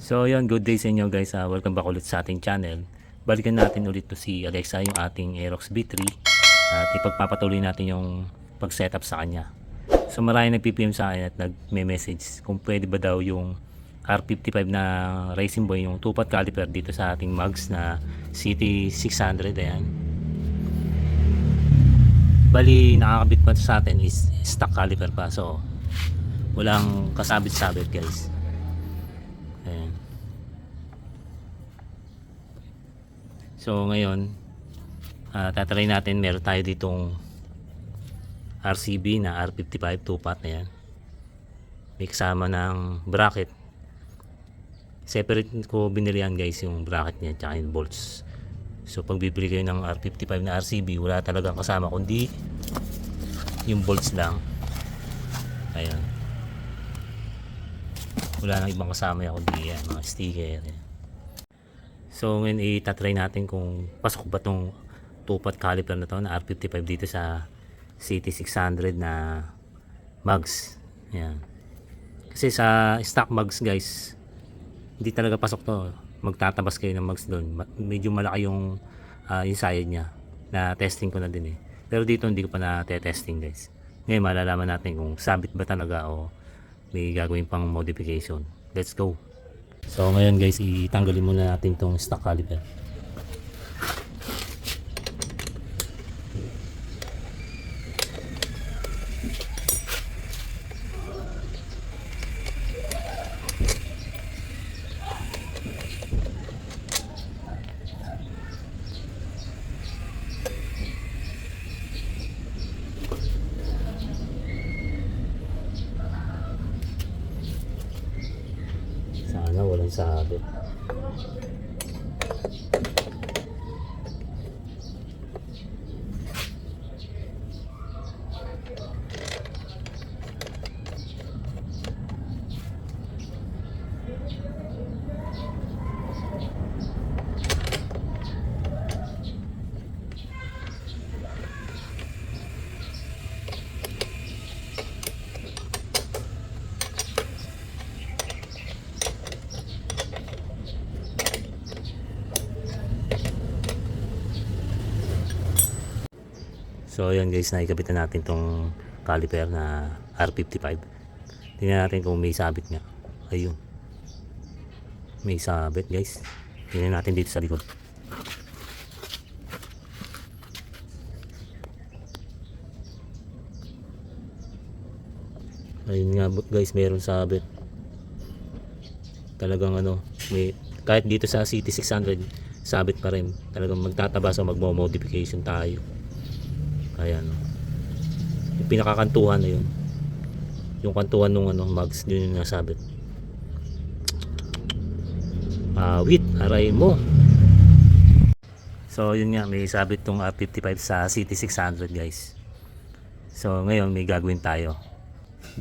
So yun, good day sa inyo guys. Welcome back ulit sa ating channel. Balikan natin ulit to si Alexa, yung ating Aerox B3, at ipagpapatuloy natin yung pag-setup sa kanya. So marami nag-PPM sa akin at nag-message kung pwede ba daw yung R55 na Racing Boy, yung 2-pot caliper dito sa ating mugs na CT600. Ayan. Bali, nakakabit pa sa atin is stock caliper pa. So walang kasabit-sabit guys. Ayan. So ngayon, tatry natin, meron tayo ditong RCB na R55 2-pot na yan. May kasama ng bracket. Separate ko binili yan guys, yung bracket niya tsaka yung bolts. So pag bibili kayo ng R55 na RCB, wala talagang kasama kundi yung bolts lang. Ayan. Wala nang ibang kasama yan kundi yan, mga sticker yan. So ngayon itatry natin kung pasok ba tong 2-pot caliper na to na R55 dito sa CT600 na mugs. Ayan. Kasi sa stock mugs guys, hindi talaga pasok to. Magtatabas kayo ng mugs doon. Medyo malaki yung side niya. Na testing ko na din eh. Pero dito hindi ko pa na-testing guys. Ngayon malalaman natin kung sabit ba talaga o may gagawin pang modification. Let's go. So ngayon guys, itanggalin muna natin tong stock caliper. Sana walang sabit. So ayan guys, naikabit na natin tong caliper na R55. Tingnan natin kung may sabit nga. Ayun, may sabit guys. Tingnan natin dito sa likod. Ayun nga guys, mayroon sabit. Talagang may, kahit dito sa CT600 sabit pa rin. Talagang magtatabas o magmo-modification tayo. Ayan, yung pinakakantuhan na yun, yung kantuhan nung mugs, yun yung nasabit. Wait, aray mo. So yun nga, may sabit tong R55 sa CT600 guys. So ngayon may gagawin tayo.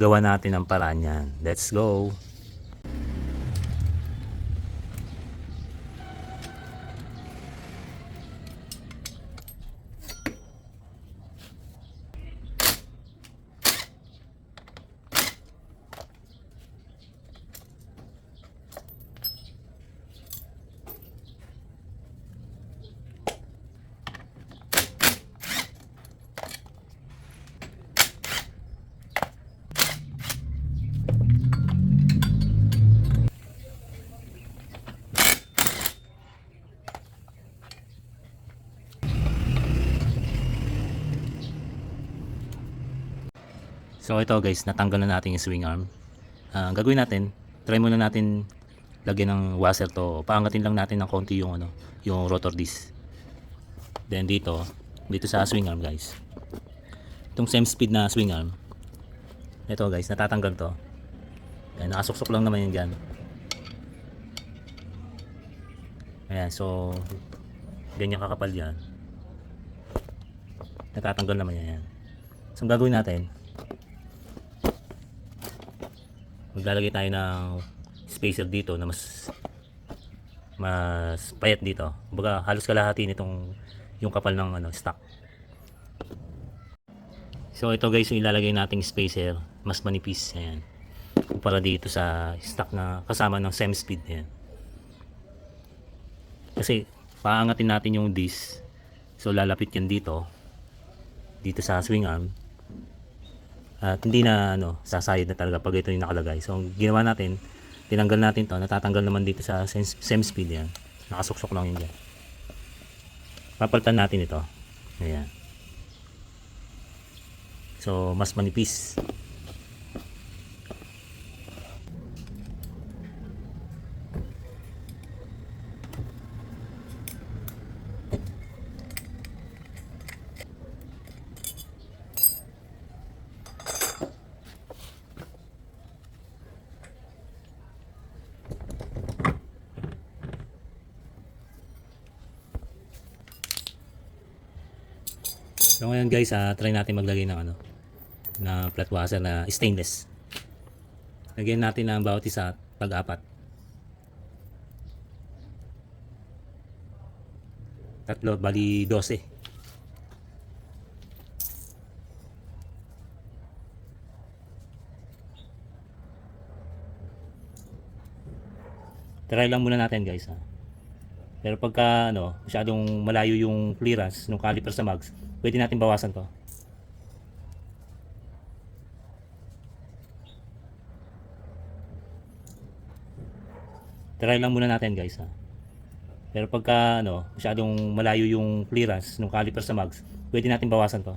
Gawa natin ang paraan yan. Let's go. So ito guys, natanggal na natin yung swing arm. Gagawin natin, try muna natin lagyan ng washer to. Paangatin lang natin ng konti yung yung rotor disc. Then dito sa swing arm guys, itong same speed na swing arm, ito guys, natatanggal to. Ayan, nakasuksok lang naman yun dyan. Ayan, so ganyan kakapal yan, natatanggal naman yan. So ang gagawin natin, maglalagay tayo ng spacer dito na mas payat dito. Kumbaga halos kalahati nitong yung kapal ng stock. So ito guys, yung ilalagay nating spacer, mas manipis. Ayan. kumpara dito sa stock na kasama ng same speed yan. Kasi paangatin natin yung disc, so lalapit yan dito sa swing arm, at hindi na sasayad na talaga pag ito yung nakalagay. So ang ginawa natin, tinanggal natin to, natatanggal naman dito sa same speed yan, nakasuksok lang yun dyan. Papalitan natin ito, ayan, so mas manipis. So ngayon guys, try natin maglagay ng na flat washer na stainless. Lagyan natin ng bawat isa pag-apat. Tatlo, bali 12. Try lang muna natin guys, Pero pagka masyadong malayo yung clearance ng caliper sa mags, pwede natin bawasan to. Try lang muna natin guys, Pero pagka masyadong malayo yung clearance ng caliper sa mags, pwede natin bawasan to.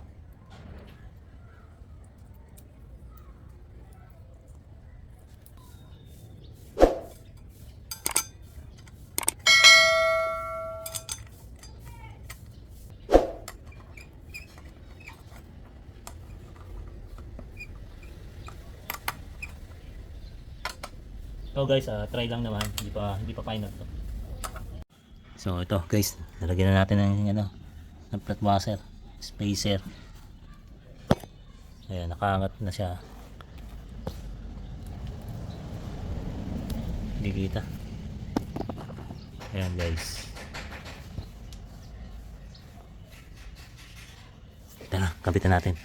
So guys, try lang naman, hindi pa final to. So ito guys, nalagyan na natin ng flat washer, spacer. Ayan, nakaangat na siya. Hindi kita. Ayan guys. Ito na, kapitan natin.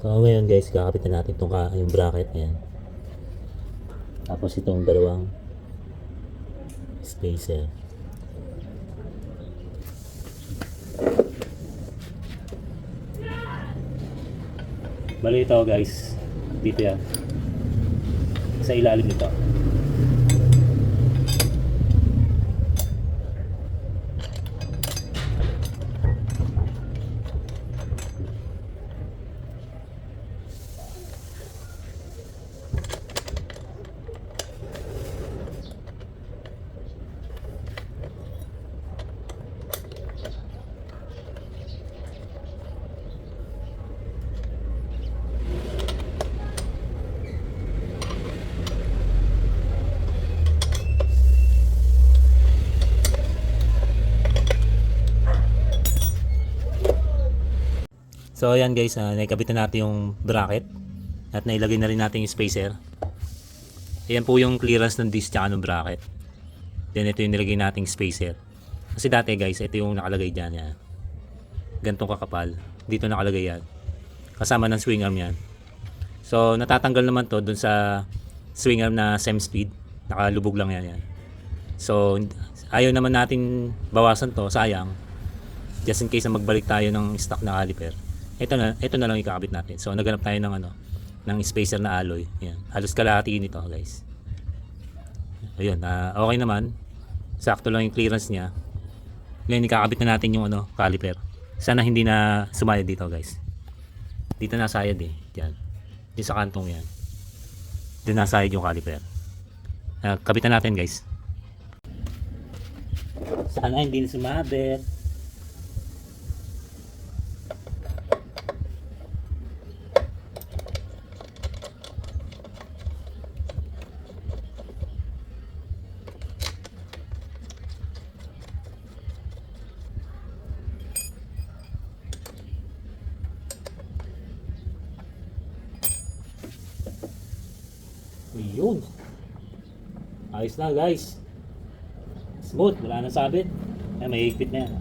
So ngayon guys, kakapitan natin yung bracket na yan. Tapos itong dalawang spacer. Bali ito guys, dito yan, sa ilalim nito. So ayan guys, naikabit na natin yung bracket at nailagay na rin natin yung spacer. Ayan po yung clearance ng disc tsaka ng bracket. Then ito yung nilagay nating spacer. Kasi dati guys, ito yung nakalagay dyan yan. Gantong kakapal. Dito nakalagay yan. Kasama ng swing arm yan. So natatanggal naman to dun sa swing arm na same speed. Nakalubog lang yan. So ayaw naman natin bawasan to, sayang. Just in case na magbalik tayo ng stock na caliper. Ito na lang ikakabit natin. So naghanap tayo ng spacer na alloy. Yan. Halos kalahati nito, guys. Ayun, okay naman. Sakto lang yung clearance niya. Ngayon ikakabit na natin yung caliper. Sana hindi na sumayad dito, guys. Dito nasayad eh. Diyan. Diyan sa kantong yan. Diyan nasayad yung caliper. Kabitan natin, guys. Sana hindi na sumabit. Yun. Ayos na guys. Smooth, wala nang sabit. Ay, may higpit na yan.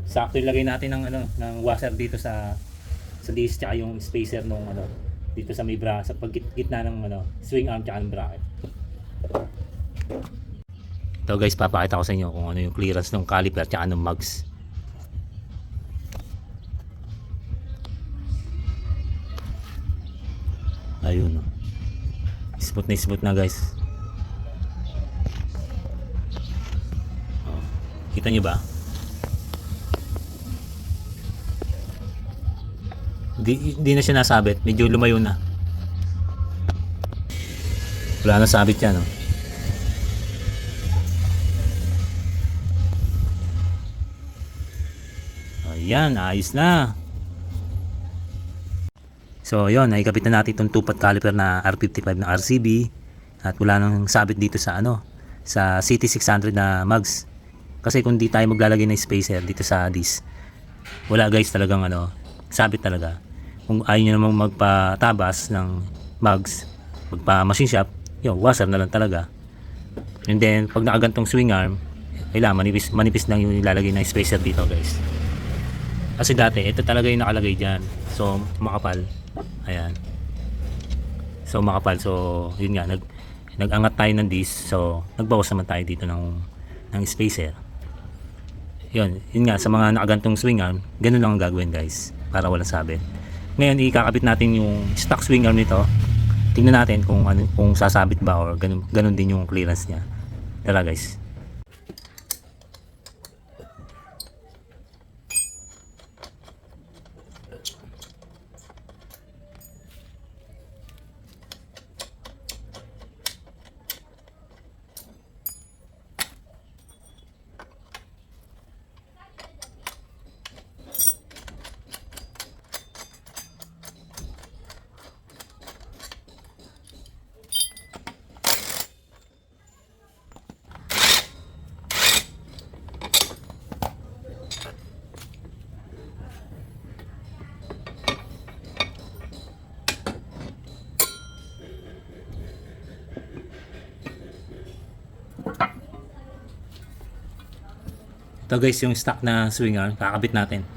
Sakto ilagay natin ng ng washer dito sa disc tsaka yung spacer nung dito sa may bra sa gitna ng swing arm tsaka ng bracket. Ito guys, papakita ko sa inyo kung ano yung clearance ng caliper tsaka ng mugs. Ayun, no. Smooth na guys. Oh, kita nyo ba? Hindi na siya nasabit, medyo lumayo na. Wala na sabit yan, no? Ayan, ayos na. So yun, naikabit na natin itong two-pot caliper na R55 na RCB. At wala nang sabit dito sa sa CT600 na mugs. Kasi kung di tayo maglalagay ng spacer dito sa disc, wala guys, talagang sabit talaga. Kung ayaw nyo namang magpatabas ng mugs, magpa machine shop, yun, washer na lang talaga. And then pag nakagantong swing arm, kailangan manipis lang yung ilalagay ng spacer dito guys. Kasi dati ito talaga yung nakalagay dyan, so makapal. Ayan, so makapal. So yun nga, nagangat tayo ng disc, so nagbawas naman tayo dito ng spacer. Yun nga, sa mga nakagantong swing arm, ganun lang ang gagawin guys, para walang sabit. Ngayon ikakabit natin yung stock swing arm nito. Tingnan natin kung sasabit ba or ganun din yung clearance niya. Tara guys. Ito guys, yung stock na swing arm, kakabit natin.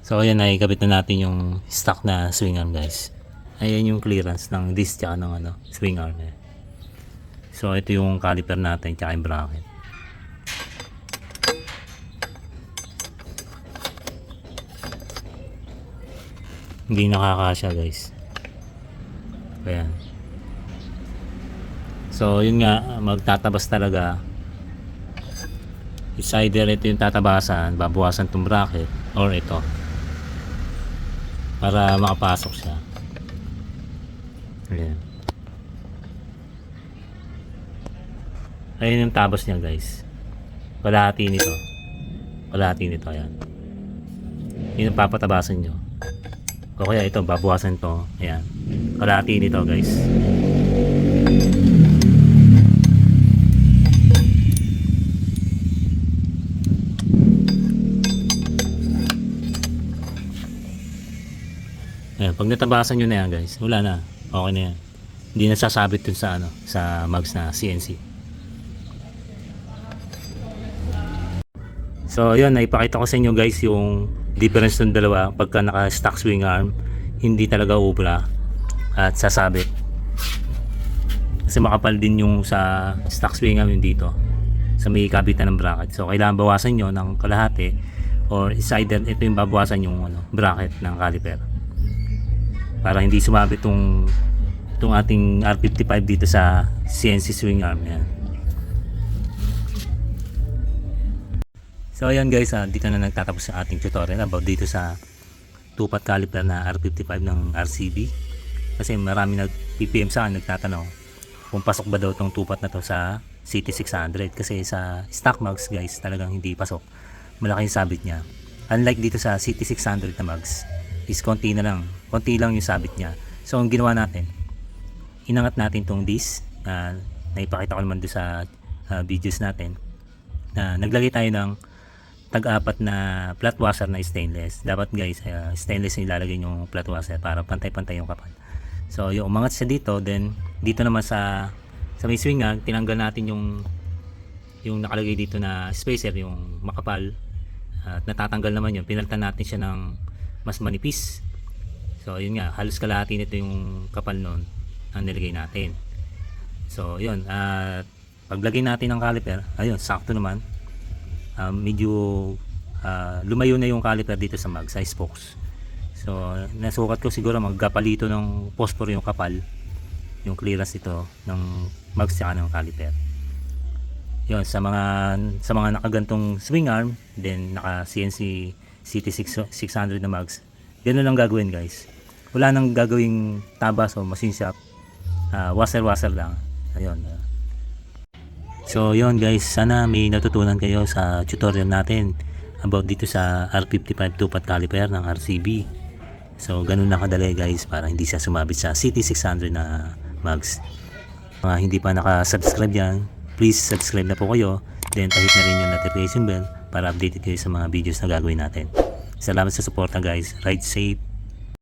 So ayan, nakikabit na natin yung stock na swing arm guys. Ayan yung clearance ng disc tsaka ng swing arm. So ito yung caliper natin tsaka yung bracket. Hindi nakakasya guys. Ayan. So yun nga, magtatabas talaga. It's either ito yung tatabasan, babawasan tong bracket, or ito, para makapasok siya. Ayan. Ayun yung tabas niya guys. Kalahati nito. Kalahati nito, ayan. Yun ang papatabasan nyo. O kaya ito, babawasan to. Ayan. Kalahati nito guys. Ayan, pag natabasan nyo na yan guys, wala na. Okay na yan. Hindi na sasabit dun sa ano, sa mags na CNC. So ayun, naipakita ko sa inyo guys yung difference ng dalawa pagka naka stock swing arm, hindi talaga ubra at sasabit. Kasi makapal din yung sa stock swing arm yung dito sa may kabitan ng bracket. So kailangan bawasan nyo ng kalahati or is either ito yung babawasan yung ano, bracket ng caliper para hindi sumabit tong ating R55 dito sa CNC swing arm. Yan. So ayan guys, dito na nagtatapos sa ating tutorial about dito sa tupat caliper na R55 ng RCB. Kasi marami nag-PPM sa akin, nagtatanong kung pasok ba daw tong tupat na to sa CT600. Kasi sa stock mags guys, talagang hindi pasok. Malaki yung sabit niya. Unlike dito sa CT600 na mags, is konti na lang. Konti lang yung sabit niya. So ang ginawa natin, inangat natin tong disc. Naipakita ko naman doon sa videos natin na naglagay tayo ng tag-apat na flat washer na stainless. Dapat guys, stainless yung ilalagay yung flat washer para pantay-pantay yung kapal. So yung umangat siya dito, then dito naman sa may swing arm, tinanggal natin yung nakalagay dito na spacer, yung makapal. At natatanggal naman yun, pinalitan natin siya ng mas manipis. So yun nga, halos kalahati nito yung kapal noon ang nilagay natin. So yun, paglagay natin ng caliper, ayun, sakto naman. Medyo lumayo na yung caliper dito sa mag, sa spokes. So nasukat ko siguro maggapalito ng phosphor yung kapal, yung clearance dito ng mag tsaka ng caliper. Yun, sa mga nakagantong swing arm, then naka CNC CT600 na mags, ganun lang gagawin guys. Wala nang gagawing tabas o machine shop, washer lang. Ayun. So yun guys, sana may natutunan kayo sa tutorial natin about dito sa R55 tupat caliper ng RCB. So ganun lang kadali guys para hindi siya sumabit sa CT600 na mags. Mga hindi pa naka-subscribe yan, please subscribe na po kayo. Then pahit na rin yung notification bell para updated kayo sa mga videos na gagawin natin. Salamat sa suporta guys. Ride safe.